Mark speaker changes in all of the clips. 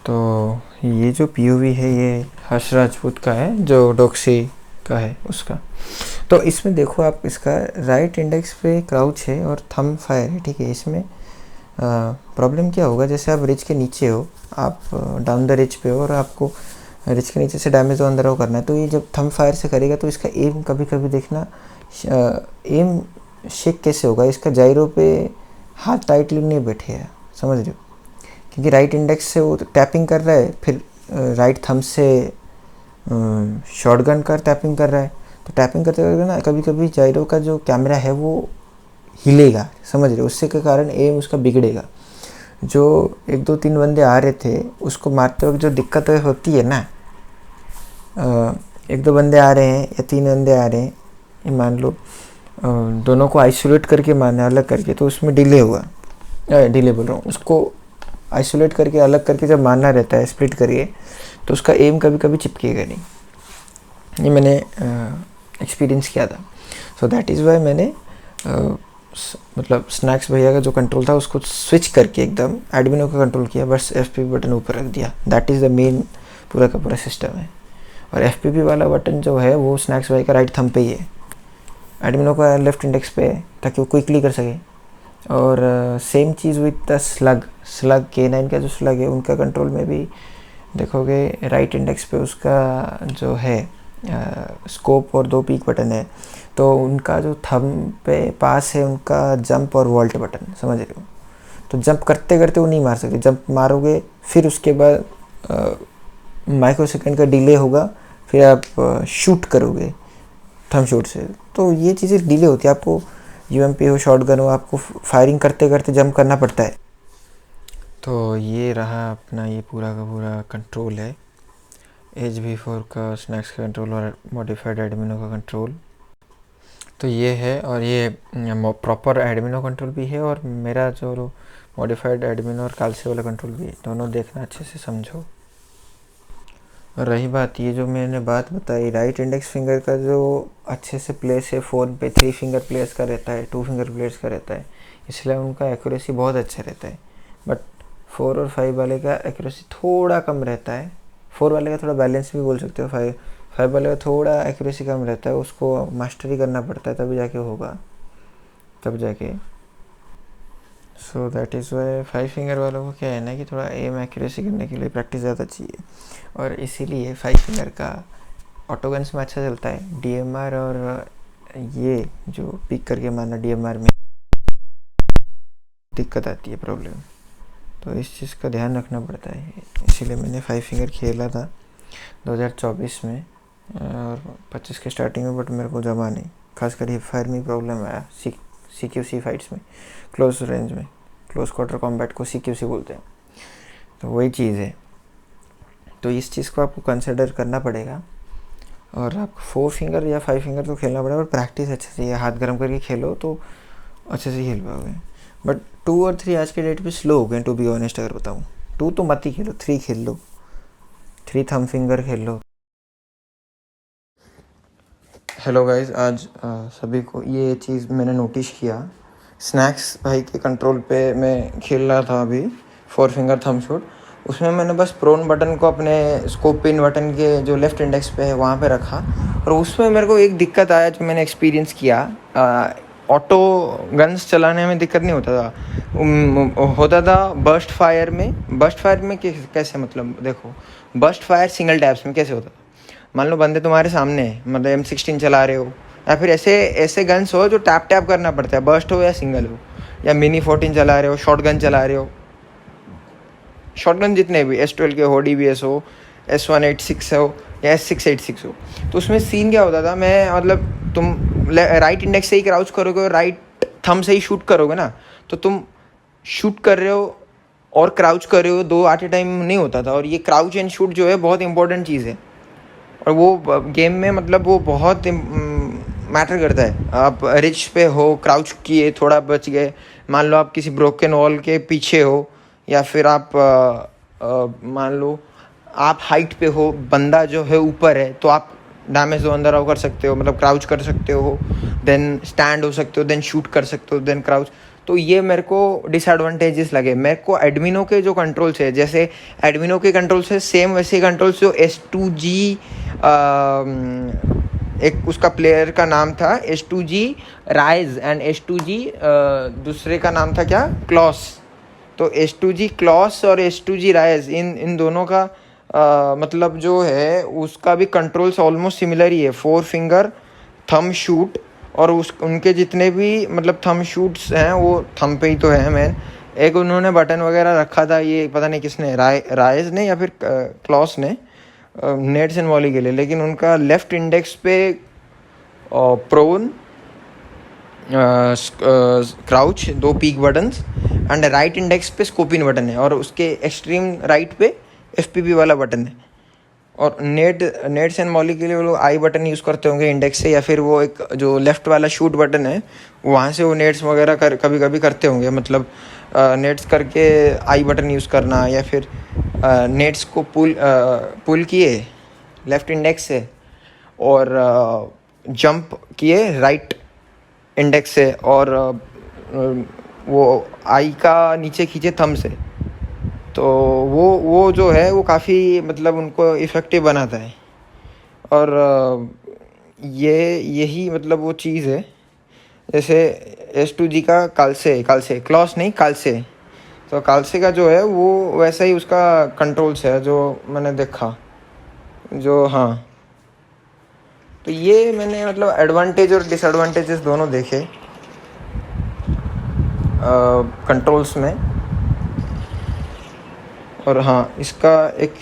Speaker 1: तो ये जो पीओवी है ये हर्ष राजपूत का है, जो डॉक्सी का है उसका। तो इसमें देखो आप, इसका राइट इंडेक्स पे क्राउच है और थंब फायर है, ठीक है। इसमें प्रॉब्लम क्या होगा, जैसे आप रिच के नीचे हो, आप डाउन द रिच पे हो और आपको रिच के नीचे से डैमेज ऑन द रो करना है, तो ये जब थंब फायर से करेगा तो इसका एम कभी कभी देखना, एम शेक कैसे होगा, इसका जायरो पे हाथ टाइटली नहीं बैठेगा, समझ रहे हो, क्योंकि राइट इंडेक्स से वो टैपिंग कर रहा है, फिर राइट थंब से शॉटगन का टैपिंग कर रहा है, तो टैपिंग करते करते ना कभी कभी जायरो का जो कैमरा है वो हिलेगा, समझ रहे हो, उससे के कारण एम उसका बिगड़ेगा। जो 1 2 3 बंदे आ रहे थे उसको मारते वक्त जो दिक्कत होती है ना, 1 2 बंदे आ रहे हैं या 3 बंदे आ रहे हैं, ये मान लो दोनों को आइसोलेट करके मारना, अलग करके, तो उसमें डिले हुआ, डिले बोल रहा हूँ, उसको आइसोलेट करके अलग करके जब मारना रहता है स्प्लिट करिए, तो उसका एम कभी कभी चिपकेगा नहीं। ये मैंने एक्सपीरियंस किया था। सो दैट इज़ वाई मैंने मतलब स्नैक्स भैया का जो कंट्रोल था उसको स्विच करके एकदम एडमिनो का कंट्रोल किया, बस एफ बटन ऊपर रख दिया। दैट इज़ द मेन पूरा का पूरा सिस्टम है। और एफ वाला बटन जो है वो स्नैक्स भाई का राइट थंब पे ही है, एडमिनो का लेफ्ट इंडेक्स पे है, ताकि वो क्विकली कर सके। और same cheese with the slug K9 का जो स्लग है उनका कंट्रोल में भी देखोगे राइट इंडेक्स पे उसका जो है स्कोप और 2 पीक बटन है, तो उनका जो थंब पे पास है उनका जंप और वॉल्ट बटन, समझ रहे हो। तो जंप करते करते वो नहीं मार सकते, जंप मारोगे फिर उसके बाद माइक्रो सेकेंड का डिले होगा, फिर आप शूट करोगे थंब शूट से, तो ये चीज़ें डिले होती है। आपको यूएमपी हो, शॉटगन हो, आपको फायरिंग करते करते जंप करना पड़ता है। तो ये रहा अपना ये पूरा का पूरा कंट्रोल है, HV4 का स्नैक्स का कंट्रोल और मॉडिफाइड एडमिनो का कंट्रोल। तो ये है, और ये प्रॉपर एडमिनो कंट्रोल भी है, और मेरा जो मॉडिफाइड एडमिनो और कालसे वाला कंट्रोल भी है, दोनों देखना अच्छे से समझो। और रही बात ये जो मैंने बात बताई, राइट इंडेक्स फिंगर का जो अच्छे से प्लेस है फ़ोन पे, 3 फिंगर प्लेस का रहता है, 2 फिंगर प्लेस का रहता है, इसलिए उनका एक्यूरेसी बहुत अच्छा रहता है। बट 4 और 5 वाले का एक्यूरेसी थोड़ा कम रहता है। 4 वाले का थोड़ा बैलेंस भी बोल सकते हो, 5 वाले का थोड़ा एक्यूरेसी कम रहता है, उसको मास्टरी करना पड़ता है तभी जाके होगा, तब जाके। So that is why 5 finger वालों को क्या है ना कि थोड़ा एम एक्यूरेसी करने के लिए प्रैक्टिस ज़्यादा चाहिए, और इसीलिए 5 फिंगर का ऑटोगन्स में अच्छा चलता है। DMR और ये जो पिक करके मारना, DMR में दिक्कत आती है, प्रॉब्लम, तो इस चीज़ का ध्यान रखना पड़ता है। इसीलिए मैंने 5 फिंगर खेला था 2024 में और 25 के स्टार्टिंग में, बट मेरे को जमा नहीं, खासकर हिप फायर में प्रॉब्लम आया। CQC फाइट्स में, क्लोज रेंज में, क्लोज क्वार्टर कॉम्बैट को CQC बोलते हैं, तो वही चीज़ है। तो इस चीज़ को आपको कंसिडर करना पड़ेगा, और आपको 4 फिंगर या 5 फिंगर तो खेलना पड़ेगा, और प्रैक्टिस अच्छे से, या हाथ गर्म करके खेलो तो अच्छे से खेल पाओगे। बट 2 और 3 आज के डेट पे स्लो हो गए, टू बी ऑनेस्ट अगर बताऊँ। 2 तो मत ही खेलो, 3 खेल लो, 3 थंब फिंगर खेल लो। हेलो गाइस, आज सभी को ये चीज़ मैंने नोटिस किया, स्नैक्स भाई के कंट्रोल पे मैं खेल रहा था अभी 4 फिंगर थंब शॉट, उसमें मैंने बस प्रोन बटन को अपने स्कोप पिन बटन के जो लेफ़्ट इंडेक्स पे है वहाँ पे रखा, और उसमें मेरे को एक दिक्कत आया जो मैंने एक्सपीरियंस किया। ऑटो गन्स चलाने में दिक्कत नहीं होता था, होता था बर्स्ट फायर में कैसे, मतलब देखो, बर्स्ट फायर सिंगल टैप्स में कैसे होता था। मान लो बंदे तुम्हारे सामने है, मतलब M16 चला रहे हो, या फिर ऐसे गन्स हो जो टैप करना पड़ता है, बर्स्ट हो या सिंगल हो, या मिनी 14 चला रहे हो, शॉटगन चला रहे हो, शॉटगन जितने भी S12 के हो, DBS हो, S186 हो या S686 हो, तो उसमें सीन क्या होता था, मैं मतलब तुम राइट इंडेक्स से ही क्राउच करोगे और राइट थंब से ही शूट करोगे ना, तो तुम शूट कर रहे हो और क्राउच कर रहे हो, 2 एट ए टाइम नहीं होता था। और ये क्राउच एंड शूट जो है बहुत इंपॉर्टेंट चीज़ है, और वो गेम में मतलब वो बहुत मैटर करता है। आप रिच पे हो, क्राउच किए, थोड़ा बच गए, मान लो आप किसी ब्रोकन वॉल के पीछे हो, या फिर आप मान लो आप हाइट पे हो, बंदा जो है ऊपर है, तो आप डैमेज दो अंदर कर सकते हो, मतलब क्राउच कर सकते हो, देन स्टैंड हो सकते हो, देन शूट कर सकते हो, देन क्राउच। तो ये मेरे को डिसएडवांटेजेस लगे। मेरे को एडमिनो के जो कंट्रोल्स है, जैसे एडमिनो के कंट्रोल्स है सेम वैसे कंट्रोल्स जो S2G, एक उसका प्लेयर का नाम था S2G राइज एंड S2G दूसरे का नाम था क्या, क्लॉस। तो S2G क्लॉस और S2G राइज इन दोनों का मतलब जो है उसका भी कंट्रोल्स ऑलमोस्ट सिमिलर ही है। 4 फिंगर थंब शूट, और उनके जितने भी मतलब थंब शूट्स हैं वो थंब पे ही तो है मेन। एक उन्होंने बटन वगैरह रखा था, ये पता नहीं किसने, राइज ने या फिर क्लॉस ने, नेट्स एंड वॉली के लिए, लेकिन उनका लेफ्ट इंडेक्स पे prone, crouch 2 peek buttons and right index पे स्कोपिन बटन है, और उसके एक्सट्रीम राइट पे FPP वाला बटन है। और नेट्स एंड मॉली के लिए वो लोग आई बटन यूज़ करते होंगे इंडेक्स से, या फिर वो एक जो लेफ़्ट वाला शूट बटन है वहाँ से वो नेट्स वगैरह कभी कभी करते होंगे, मतलब नेट्स करके आई बटन यूज़ करना, या फिर नेट्स को पुल किए लेफ़्ट इंडेक्स से और जंप किए राइट इंडेक्स से, और वो आई का नीचे खींचे थंब से। तो वो जो है वो काफ़ी मतलब उनको इफ़ेक्टिव बनाता है। और यही मतलब वो चीज़ है। जैसे S2G का कालसे क्लॉस नहीं कालसे, तो कालसे का जो है वो वैसा ही उसका कंट्रोल्स है जो मैंने देखा जो, हाँ। तो ये मैंने मतलब एडवांटेज और डिसएडवांटेजेस दोनों देखे कंट्रोल्स में। और हाँ, इसका एक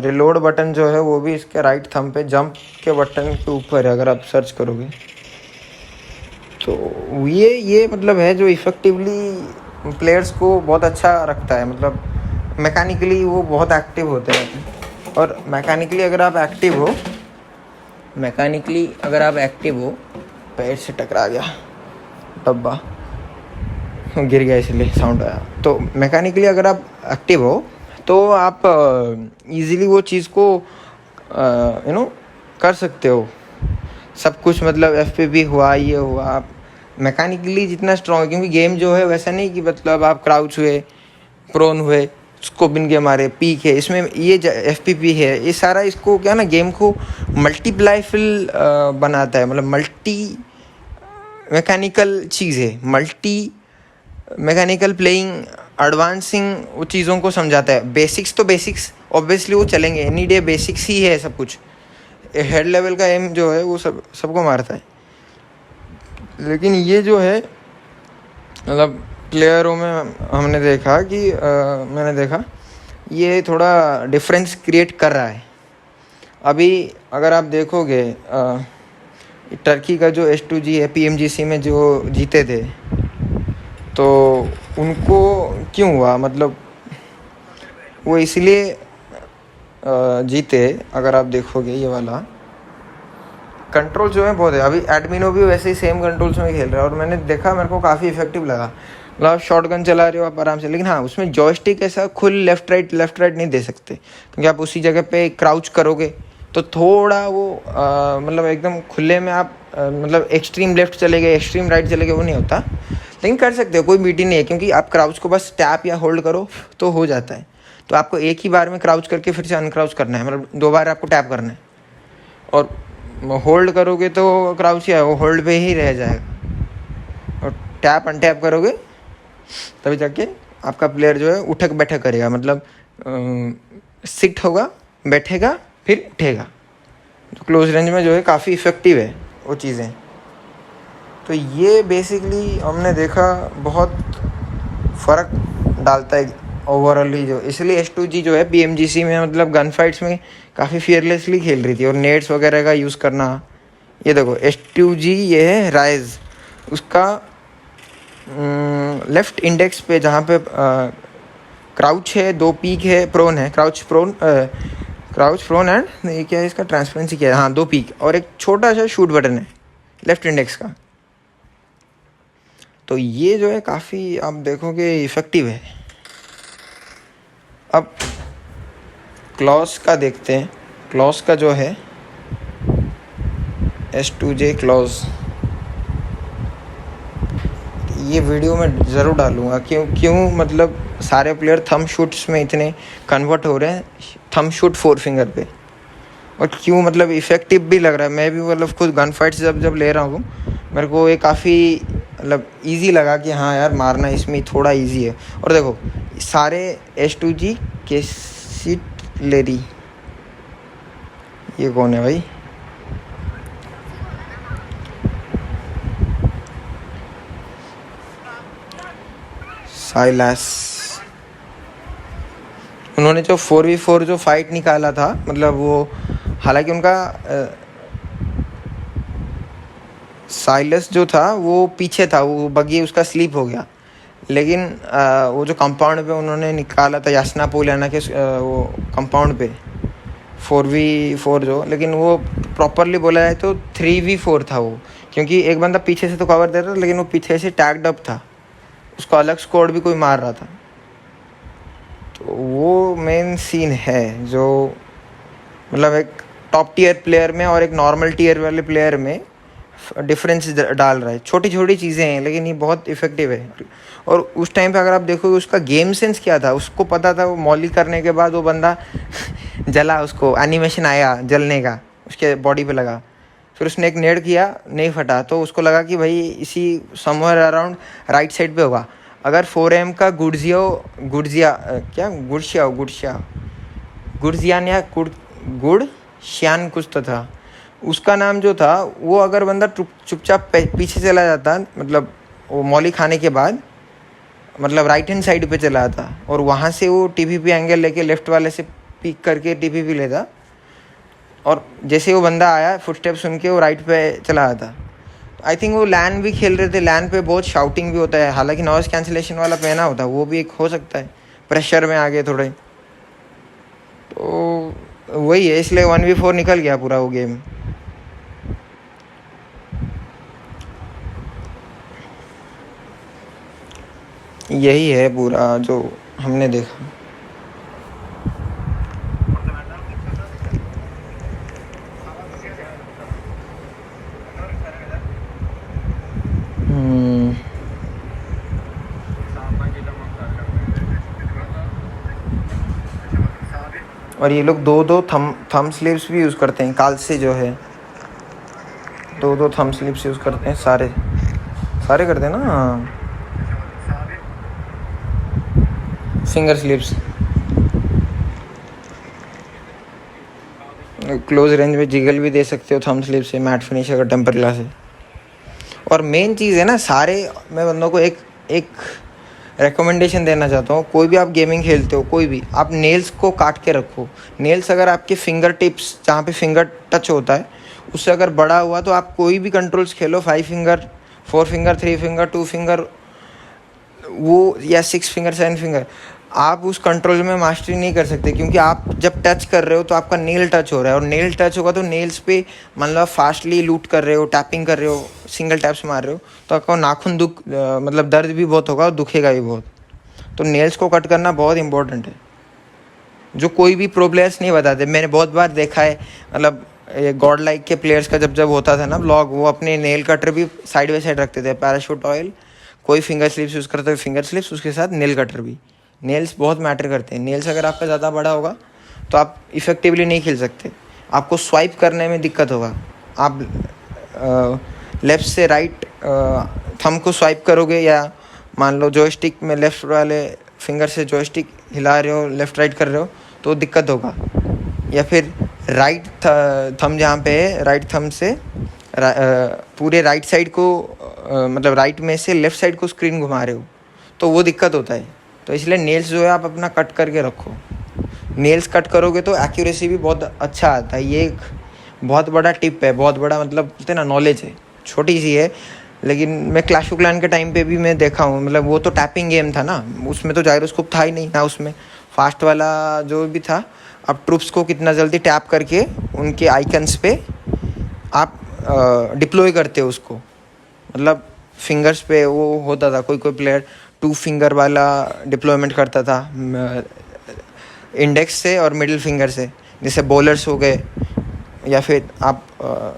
Speaker 1: रिलोड बटन जो है वो भी इसके राइट थंब पे जंप के बटन के ऊपर है, अगर आप सर्च करोगे तो ये मतलब है जो इफ़ेक्टिवली प्लेयर्स को बहुत अच्छा रखता है। मतलब मैकेनिकली वो बहुत एक्टिव होते हैं, और मैकेनिकली अगर आप एक्टिव हो पैर से टकरा गया डब्बा, गिर गया इसलिए साउंड आया। तो मैकेनिकली अगर आप एक्टिव हो तो आप इजीली वो चीज़ को कर सकते हो सब कुछ। मतलब FPP हुआ, ये हुआ, आप मैकेनिकली जितना स्ट्रॉन्ग है, क्योंकि गेम जो है वैसा नहीं कि मतलब आप क्राउच हुए, प्रोन हुए, स्कोपिन के मारे, पीक है, इसमें ये FPP है, ये सारा इसको क्या ना गेम को मल्टीप्लाईफुल बनाता है। मतलब मल्टी मैकेनिकल चीज़ है, मल्टी मैकेनिकल प्लेइंग, एडवांसिंग वो चीज़ों को समझाता है। बेसिक्स तो बेसिक्स ऑब्वियसली वो चलेंगे, एनी डे बेसिक्स ही है सब कुछ। हेड लेवल का एम जो है वो सबको मारता है, लेकिन ये जो है मतलब प्लेयरों में हमने देखा कि मैंने देखा ये थोड़ा डिफरेंस क्रिएट कर रहा है। अभी अगर आप देखोगे टर्की का जो S2G है PMGC में जो जीते थे, तो उनको क्यों हुआ, मतलब वो इसलिए जीते। अगर आप देखोगे ये वाला कंट्रोल जो है बहुत है। अभी एडमिनो भी वैसे ही सेम कंट्रोल्स में खेल रहा है, और मैंने देखा मेरे को काफ़ी इफेक्टिव लगा। मतलब आप शॉर्ट गन चला रहे हो आप आराम से, लेकिन हाँ उसमें जॉयस्टिक ऐसा खुल लेफ़्ट राइट नहीं दे सकते, क्योंकि आप उसी जगह पे क्राउच करोगे तो थोड़ा वो मतलब एकदम खुले में आप मतलब एक्सट्रीम लेफ्ट चले गए, एक्सट्रीम राइट चले गए, वो नहीं होता। लेकिन कर सकते हो, कोई बीटी नहीं है, क्योंकि आप क्राउच को बस टैप या होल्ड करो तो हो जाता है। तो आपको एक ही बार में क्राउच करके फिर से अनक्राउच करना है, मतलब 2 बार आपको टैप करना है। और होल्ड करोगे तो क्राउच या वो होल्ड पे ही रह जाएगा, और टैप अनटैप करोगे तभी जाके आपका प्लेयर जो है उठक बैठक करेगा, मतलब सिट होगा, बैठेगा, फिर उठेगा। तो क्लोज रेंज में जो है काफ़ी इफ़ेक्टिव है वो चीज़ें। तो ये बेसिकली हमने देखा बहुत फ़र्क डालता है ओवरऑल जो, इसलिए S2G जो है PMGC में मतलब गन फाइट्स में काफ़ी फियरलेसली खेल रही थी। और नेट्स वगैरह का यूज़ करना, ये देखो S2G ये है राइज, उसका लेफ़्ट इंडेक्स पे जहाँ पे क्राउच है, 2 पीक है, प्रोन है, क्राउच प्रोन एंड ये क्या है इसका ट्रांसपेरेंसी क्या है, हाँ 2 पीक, और एक छोटा सा शूट बटन है लेफ़्ट इंडेक्स का। तो ये जो है काफ़ी आप देखोगे इफ़ेक्टिव है। अब क्लॉस का देखते हैं। क्लॉस का जो है S2J क्लॉस, ये वीडियो मैं ज़रूर डालूँगा क्यों क्यों मतलब सारे प्लेयर थंब शूट्स में इतने कन्वर्ट हो रहे हैं थंब शूट 4 फिंगर पे, और क्यों मतलब इफ़ेक्टिव भी लग रहा है। मैं भी मतलब खुद गन फाइट्स जब ले रहा हूँ मेरे को ये काफ़ी मतलब ईजी लगा कि हाँ यार मारना इसमें थोड़ा ईजी है। और देखो सारे S2G कैसिटलेरी, ये कौन है भाई? साइलास, उन्होंने जो 4v4 जो फाइट निकाला था मतलब वो, हालांकि उनका साइलस जो था वो पीछे था, वो बगी उसका स्लीप हो गया, लेकिन वो जो कंपाउंड पे उन्होंने निकाला था यासना पोलियाना के वो कंपाउंड पे 4v4 जो, लेकिन वो प्रॉपरली बोला जाए तो 3v4 था वो, क्योंकि एक बंदा पीछे से तो कवर दे रहा था लेकिन वो पीछे से टैग्ड अप था, उसको अलग स्क्वाड भी कोई मार रहा था। तो वो मेन सीन है जो मतलब एक टॉप टियर प्लेयर में और एक नॉर्मल टियर वाले प्लेयर में डिफरेंस डाल रहा है। छोटी छोटी चीज़ें हैं लेकिन ये बहुत इफ़ेक्टिव है। और उस टाइम पे अगर आप देखोगे उसका गेम सेंस क्या था, उसको पता था वो मॉली करने के बाद वो बंदा जला, उसको एनिमेशन आया जलने का उसके बॉडी पे लगा, फिर उसने एक नेड किया नहीं फटा तो उसको लगा कि भाई इसी समवेयर अराउंड राइट साइड पे होगा। अगर 4M का गुड़जियान या गुड़शियान कुछ तो था उसका नाम जो था, वो अगर बंदा चुपचाप पीछे चला जाता मतलब वो मॉली खाने के बाद मतलब राइट हैंड साइड पे चला जाता और वहाँ से वो TPP एंगल लेके लेफ्ट वाले से पिक करके TPP लेता, और जैसे वो बंदा आया फुटस्टेप सुन के वो राइट पे चला जाता। आई थिंक वो लैन भी खेल रहे थे, लैन पे बहुत शाउटिंग भी होता है, हालांकि नॉइस कैंसिलेशन वाला पहना होता है, वो भी एक हो सकता है प्रेशर में आगे थोड़े, तो वही है इसलिए 1v4 निकल गया पूरा वो गेम। यही है पूरा जो हमने देखा। और ये लोग दो थंब स्लीव्स भी यूज़ करते हैं, काल से जो है दो थंब स्लीव्स यूज़ करते हैं, सारे करते हैं ना, फिंगर स्लीव्स क्लोज रेंज में जिगल भी दे सकते हो थंब स्लीव से, मैट फिनिश अगर टेम्पर ग्लास है। और मेन चीज़ है ना, सारे मैं बंदों को एक रिकमेंडेशन देना चाहता हूँ, कोई भी आप गेमिंग खेलते हो कोई भी, आप नेल्स को काट के रखो। नेल्स अगर आपके फिंगर टिप्स जहाँ पे फिंगर टच होता है उससे अगर बड़ा हुआ तो आप कोई भी कंट्रोल्स खेलो, 5 फिंगर 4 फिंगर 3 फिंगर 2 फिंगर वो या 6 फिंगर 7 फिंगर, आप उस कंट्रोल में मास्टरी नहीं कर सकते, क्योंकि आप जब टच कर रहे हो तो आपका नेल टच हो रहा है, और नेल टच होगा तो नेल्स पे मतलब फास्टली लूट कर रहे हो, टैपिंग कर रहे हो, सिंगल टैप्स मार रहे हो तो आपका नाखून मतलब दर्द भी बहुत होगा और दुखेगा भी बहुत। तो नेल्स को कट करना बहुत इंपॉर्टेंट है, जो कोई भी प्रो प्लेयर्स नहीं बताते। मैंने बहुत बार देखा है, मतलब गॉड लाइक के प्लेयर्स का जब होता था ना ब्लॉग, वो अपने नेल कटर भी साइड बाई साइड रखते थे, पैराशूट ऑयल, कोई फिंगर स्लिप्स यूज़ करते थे, फिंगर स्लिप्स उसके साथ नेल कटर भी। नेल्स बहुत मैटर करते हैं, नेल्स अगर आपका ज़्यादा बड़ा होगा तो आप इफ़ेक्टिवली नहीं खेल सकते, आपको स्वाइप करने में दिक्कत होगा। आप लेफ़्ट से राइट थंब को स्वाइप करोगे, या मान लो जॉयस्टिक में लेफ़्ट वाले फिंगर से जॉयस्टिक हिला रहे हो, लेफ़्ट राइट कर रहे हो तो दिक्कत होगा। या फिर राइट थंब जहाँ पे है, राइट थंब से पूरे राइट साइड को मतलब राइट में से लेफ़्ट साइड को स्क्रीन घुमा रहे हो तो वो दिक्कत होता है। तो इसलिए नेल्स जो है आप अपना कट करके रखो, नेल्स कट करोगे तो एक्यूरेसी भी बहुत अच्छा आता है। ये एक बहुत बड़ा टिप है, बहुत बड़ा मतलब बोलते हैं ना नॉलेज है, छोटी सी है, लेकिन मैं क्लैश ऑफ क्लैंस के टाइम पे भी मैं देखा हूँ, मतलब वो तो टैपिंग गेम था ना, उसमें तो जायरोस्कोप था ही नहीं ना, उसमें फास्ट वाला जो भी था, आप ट्रूप्स को कितना जल्दी टैप करके उनके आइकन्स पे आप डिप्लॉय करते हो उसको, मतलब फिंगर्स पे वो होता था, कोई प्लेयर 2 फिंगर वाला डिप्लॉयमेंट करता था इंडेक्स से और मिडिल फिंगर से, जैसे बॉलर्स हो गए, या फिर आप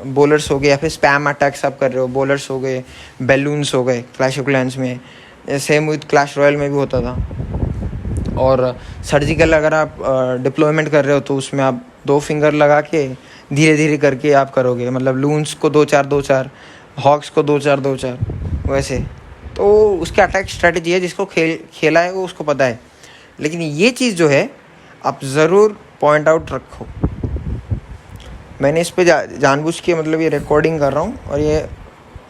Speaker 1: बॉलर्स हो गए, या फिर स्पैम अटैक्स आप कर रहे हो, बॉलर्स हो गए, बैलून्स हो गए क्लैश ऑफ क्लैंस में, सेम विद क्लैश रॉयल में भी होता था। और सर्जिकल अगर आप डिप्लॉयमेंट कर रहे हो तो उसमें आप 2 फिंगर लगा के धीरे धीरे करके आप करोगे, मतलब लून्स को 2-4 2-4, हॉक्स को 2-4 2-4 वैसे। तो उसके अटैक स्ट्रेटजी है, जिसको खेला है वो उसको पता है। लेकिन ये चीज़ जो है आप ज़रूर पॉइंट आउट रखो। मैंने इस पे जानबूझ के मतलब ये रिकॉर्डिंग कर रहा हूँ और ये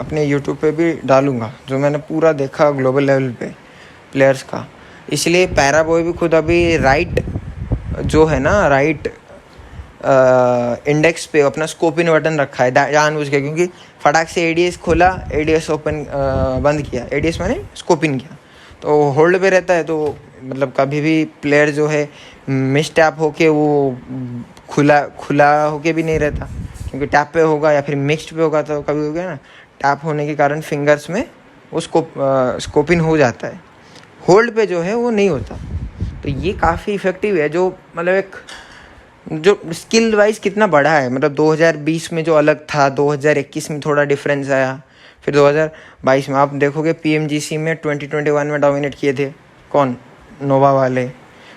Speaker 1: अपने यूट्यूब पे भी डालूँगा, जो मैंने पूरा देखा ग्लोबल लेवल पे प्लेयर्स का। इसलिए पैरा बॉय भी खुद अभी राइट जो है ना, राइट इंडेक्स पे अपना स्कोपिन बटन रखा है जानबूझ के, क्योंकि फटाक से एडीएस खोला, एडीएस ओपन बंद किया, एडीएस मैंने स्कोपिन किया, तो होल्ड पे रहता है। तो मतलब कभी भी प्लेयर जो है मिस टैप होके वो खुला होके भी नहीं रहता, क्योंकि टैप पे होगा या फिर मिक्स्ड पे होगा तो कभी हो गया ना, टैप होने के कारण फिंगर्स में वो स्कोपिन हो जाता है, होल्ड पे जो है वो नहीं होता। तो ये काफ़ी इफ़ेक्टिव है, जो मतलब एक जो स्किल वाइज कितना बढ़ा है। मतलब 2020 में जो अलग था, 2021 में थोड़ा डिफरेंस आया, फिर 2022 में आप देखोगे पीएमजीसी में 2021 में डोमिनेट किए थे कौन, नोवा वाले।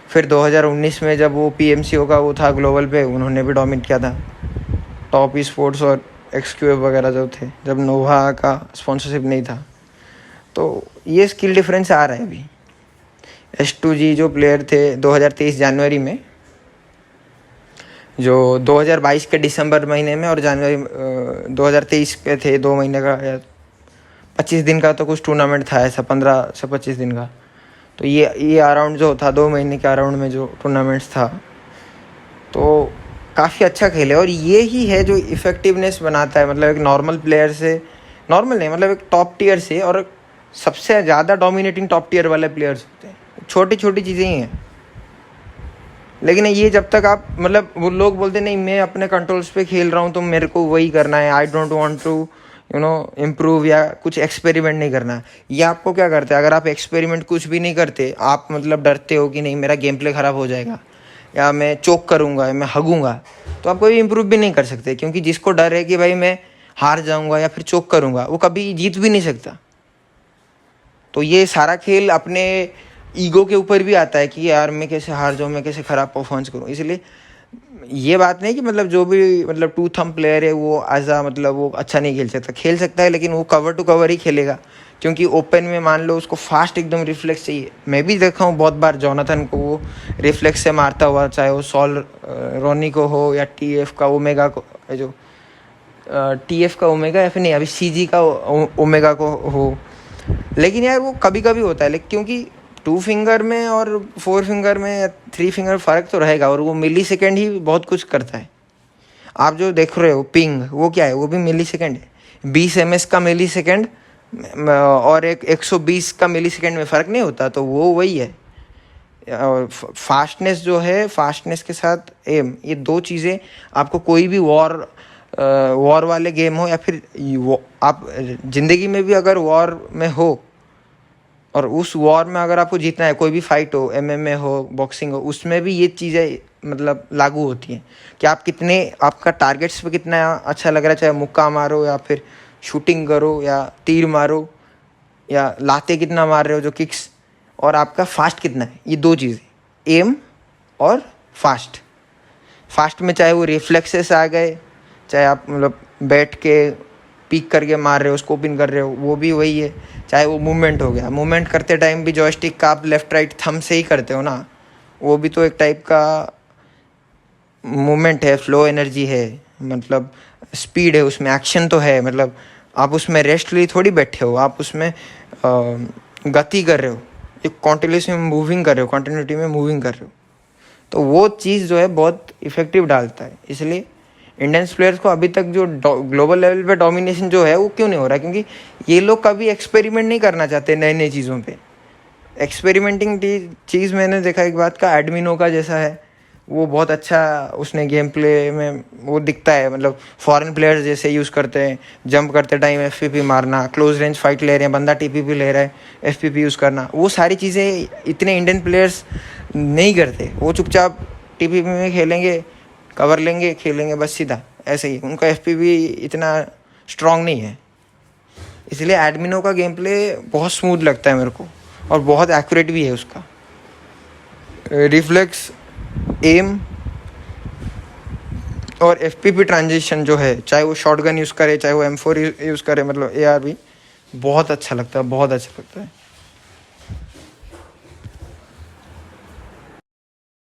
Speaker 1: फिर 2019 में जब वो पीएमसीओ का वो था ग्लोबल पे, उन्होंने भी डोमिनेट किया था। टॉप ई स्पोर्ट्स और एक्सक्यूएफ वगैरह जो थे, जब नोवा का स्पॉन्सरशिप नहीं था। तो ये स्किल डिफरेंस आ रहा है अभी। S2G जो प्लेयर थे 2023 जनवरी में, जो 2022 के दिसंबर महीने में और जनवरी 2023 के थे, 2 महीने का या 25 दिन का तो कुछ टूर्नामेंट था ऐसा, 15 से 25 दिन का। तो ये अराउंड जो था 2 महीने के अराउंड में जो टूर्नामेंट्स था, तो काफ़ी अच्छा खेले। और ये ही है जो इफ़ेक्टिवनेस बनाता है, मतलब एक नॉर्मल प्लेयर से, नॉर्मल नहीं मतलब एक टॉप टियर से, और सबसे ज़्यादा डोमिनेटिंग टॉप टियर वाले प्लेयर्स होते हैं। छोटी छोटी चीज़ें ही हैं, लेकिन ये जब तक आप मतलब वो लोग बोलते नहीं मैं अपने कंट्रोल्स पे खेल रहा हूँ तो मेरे को वही करना है, I don't want to improve या कुछ एक्सपेरिमेंट नहीं करना है। ये आपको क्या करते हैं, अगर आप एक्सपेरिमेंट कुछ भी नहीं करते, आप मतलब डरते हो कि नहीं मेरा गेम प्ले ख़राब हो जाएगा या मैं चोक करूँगा या मैं हगूँगा, तो आप कोई इम्प्रूव भी नहीं कर सकते। क्योंकि जिसको डर है कि भाई मैं हार जाऊँगा या फिर चोक करूँगा, वो कभी जीत भी नहीं सकता। तो ये सारा खेल अपने ईगो के ऊपर भी आता है कि यार मैं कैसे हार जाऊँ, मैं कैसे ख़राब परफॉर्मेंस करूँ। इसलिए ये बात नहीं कि मतलब जो भी मतलब टू थंब प्लेयर है वो मतलब वो अच्छा नहीं खेल सकता है, लेकिन वो कवर टू कवर ही खेलेगा। क्योंकि ओपन में मान लो उसको फास्ट एकदम रिफ्लेक्स चाहिए। मैं भी देखा हूँ बहुत बार जोनाथन को वो रिफ्लेक्स से मारता हुआ, चाहे वो सॉल रोनी को हो या TF का ओमेगा को, जो TF का ओमेगा या फिर नहीं अभी CG का ओमेगा को हो। लेकिन यार वो कभी कभी होता है, लेकिन क्योंकि 2 फिंगर में और 4 फिंगर में या 3 फिंगर फ़र्क तो रहेगा, और वो मिली सेकेंड ही बहुत कुछ करता है। आप जो देख रहे हो पिंग, वो क्या है, वो भी मिली सेकेंड है। 20 ms का मिली सेकेंड और एक 120 का मिली सेकेंड में फ़र्क नहीं होता, तो वो वही है। और फास्टनेस जो है, फास्टनेस के साथ एम, ये 2 चीज़ें आपको कोई भी वॉर वाले गेम हो या फिर आप ज़िंदगी में भी अगर वॉर में हो और उस वॉर में अगर आपको जीतना है, कोई भी फाइट हो, MMA हो, बॉक्सिंग हो, उसमें भी ये चीज़ें मतलब लागू होती हैं कि आप कितने, आपका टारगेट्स पे कितना अच्छा लग रहा है, चाहे मुक्का मारो या फिर शूटिंग करो या तीर मारो या लाते कितना मार रहे हो जो किक्स, और आपका फास्ट कितना है। ये 2 चीज़ें, एम और फास्ट में चाहे वो रिफ्लेक्सेस आ गए, चाहे आप मतलब बैठ के पीक करके मार रहे हो, स्कोपिंग कर रहे हो, वो भी वही है। चाहे वो मूवमेंट हो गया, मूवमेंट करते टाइम भी जॉयस्टिक का आप लेफ़्ट राइट थंब से ही करते हो ना, वो भी तो एक टाइप का मूवमेंट है, फ्लो एनर्जी है, मतलब स्पीड है उसमें, एक्शन तो है। मतलब आप उसमें रेस्ट लिए थोड़ी बैठे हो, आप उसमें गति कर रहे हो, एक कॉन्टिन्यूस में मूविंग कर रहे हो, कॉन्टिन्यूटी में मूविंग कर रहे हो। तो वो चीज़ जो है बहुत इफ़ेक्टिव डालता है। इसलिए इंडियन प्लेयर्स को अभी तक जो ग्लोबल लेवल पे डोमिनेशन जो है वो क्यों नहीं हो रहा, क्योंकि ये लोग कभी एक्सपेरिमेंट नहीं करना चाहते नए नई चीज़ों पे। एक्सपेरिमेंटिंग चीज़ मैंने देखा एक बात का, एडमिनो का जैसा है, वो बहुत अच्छा उसने गेम प्ले में वो दिखता है। मतलब फॉरेन प्लेयर्स जैसे यूज़ करते हैं, जंप करते टाइम FPP मारना, क्लोज रेंज फाइट ले रहे हैं, बंदा TPP ले रहा है, FPP यूज़ करना, वो सारी चीज़ें इतने इंडियन प्लेयर्स नहीं करते। वो चुपचाप TPP में खेलेंगे, कवर लेंगे, खेलेंगे, बस सीधा ऐसे ही उनका एफपी भी इतना स्ट्रॉन्ग नहीं है, इसलिए एडमिनो का गेम प्ले बहुत स्मूथ लगता है मेरे को और बहुत एक्यूरेट भी है उसका। रिफ्लेक्स, एम और एफपीपी ट्रांजिशन जो है, चाहे वो शॉटगन यूज़ करे चाहे वो M4 यूज़ करे, मतलब AR भी बहुत अच्छा लगता है, बहुत अच्छा लगता है।